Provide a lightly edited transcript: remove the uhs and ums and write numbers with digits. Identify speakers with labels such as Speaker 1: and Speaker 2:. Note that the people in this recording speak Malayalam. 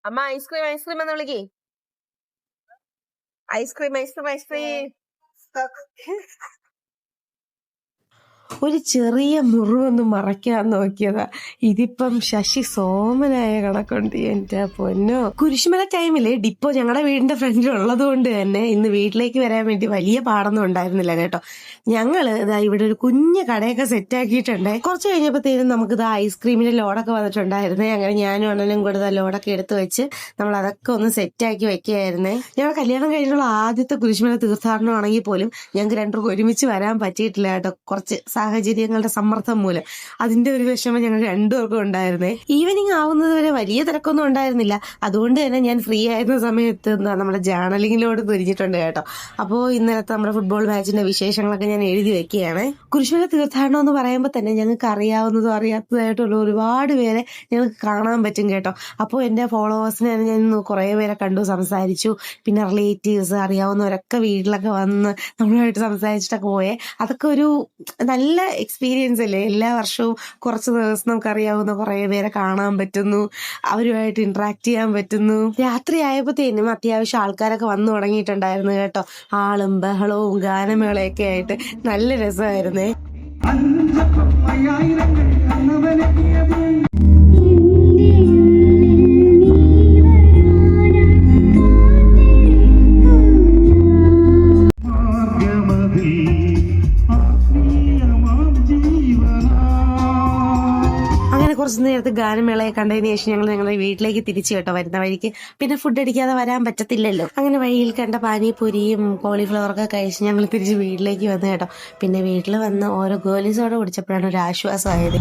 Speaker 1: അമ്മ ഐസ്ക്രീം ഐസ്ക്രീം എന്ന് വിളിക്കേ. Ice cream ice cream ice cream. ഒരു ചെറിയ മുറിവൊന്ന് മറയ്ക്കാൻ നോക്കിയതാ, ഇതിപ്പം ശശി സോമനായ കണക്കുണ്ട്. എന്റെ പൊന്നോ. കുരിശുമല ടൈമില് ഡിപ്പോ ഞങ്ങളുടെ വീടിന്റെ ഫ്രണ്ടിൽ ഉള്ളത് കൊണ്ട് തന്നെ ഇന്ന് വീട്ടിലേക്ക് വരാൻ വേണ്ടി വലിയ പാടൊന്നും ഉണ്ടായിരുന്നില്ല കേട്ടോ. ഞങ്ങള് ഇതാ ഇവിടെ ഒരു കുഞ്ഞു കടയൊക്കെ സെറ്റ് ആക്കിയിട്ടുണ്ട്. കുറച്ച് കഴിഞ്ഞപ്പോഴത്തേനും നമുക്ക് ഇതാ ഐസ്ക്രീമിന്റെ ലോഡൊക്കെ വന്നിട്ടുണ്ടായിരുന്നേ. അങ്ങനെ ഞാനും അണ്ണനും കൂടെ ലോഡൊക്കെ എടുത്ത് വെച്ച് നമ്മൾ അതൊക്കെ ഒന്ന് സെറ്റ് ആക്കി വെക്കുകയായിരുന്നേ. ഞങ്ങൾ കല്യാണം കഴിഞ്ഞുള്ള ആദ്യത്തെ കുരിശുമല തീർത്ഥാടനം ആണെങ്കിൽ പോലും ഞങ്ങൾക്ക് രണ്ടുപേർക്കും ഒരുമിച്ച് വരാൻ പറ്റിയിട്ടില്ല കേട്ടോ. കുറച്ച് സാഹചര്യങ്ങളുടെ സമ്മർദ്ദം മൂലം അതിന്റെ ഒരു വിഷമം ഞങ്ങൾ രണ്ടുപേർക്കും ഉണ്ടായിരുന്നേ. ഈവനിങ് ആവുന്നത് വരെ വലിയ തിരക്കൊന്നും ഉണ്ടായിരുന്നില്ല. അതുകൊണ്ട് തന്നെ ഞാൻ ഫ്രീ ആയിരുന്ന സമയത്ത് നമ്മുടെ ജേർണലിങ്ങിലോട് തിരിഞ്ഞിട്ടുണ്ട് കേട്ടോ. അപ്പോൾ ഇന്നലത്തെ നമ്മുടെ ഫുട്ബോൾ മാച്ചിന്റെ വിശേഷങ്ങളൊക്കെ ഞാൻ എഴുതി വെക്കുകയാണ്. കുരിശുമല തീർത്ഥാടനം എന്ന് പറയുമ്പോൾ തന്നെ ഞങ്ങൾക്ക് അറിയാവുന്നതും അറിയാത്തതായിട്ടുള്ള ഒരുപാട് പേരെ ഞങ്ങൾക്ക് കാണാൻ പറ്റും കേട്ടോ. അപ്പോൾ എന്റെ ഫോളോവേഴ്സിനെ ഞാൻ കുറെ പേരെ കണ്ടു, സംസാരിച്ചു. പിന്നെ റിലേറ്റീവ്സ് അറിയാവുന്നവരൊക്കെ വീട്ടിലൊക്കെ വന്ന് നമ്മളുമായിട്ട് സംസാരിച്ചിട്ടൊക്കെ പോയേ. അതൊക്കെ ഒരു നല്ല എക്സ്പീരിയൻസ് അല്ലേ. എല്ലാ വർഷവും കുറച്ച് ദിവസം നമുക്ക് അറിയാവുന്ന കുറെ പേരെ കാണാൻ പറ്റുന്നു, അവരുമായിട്ട് ഇന്ററാക്ട് ചെയ്യാൻ പറ്റുന്നു. രാത്രി ആയപ്പോഴത്തേനും അത്യാവശ്യം ആൾക്കാരൊക്കെ വന്നു തുടങ്ങിയിട്ടുണ്ടായിരുന്നു കേട്ടോ. ആളും ബഹളവും ഗാനമേളയൊക്കെ ആയിട്ട് നല്ല രസമായിരുന്നേ. കുറച്ച് നേരത്തെ ഗാനമേളയെ കണ്ടതിന് ശേഷം ഞങ്ങൾ ഞങ്ങളുടെ വീട്ടിലേക്ക് തിരിച്ചു കേട്ടോ. വരുന്ന വഴിക്ക് പിന്നെ ഫുഡ് അടിക്കാതെ വരാൻ പറ്റത്തില്ലല്ലോ. അങ്ങനെ വഴിയിൽ കണ്ട പാനിപൂരിയും കോളിഫ്ലവറൊക്കെ കഴിച്ച് ഞങ്ങൾ തിരിച്ച് വീട്ടിലേക്ക് വന്നു കേട്ടോ. പിന്നെ വീട്ടിൽ വന്ന് ഓരോ ഗോലി സോഡ കുടിച്ചപ്പോഴാണ് ഒരു ആശ്വാസമായത്.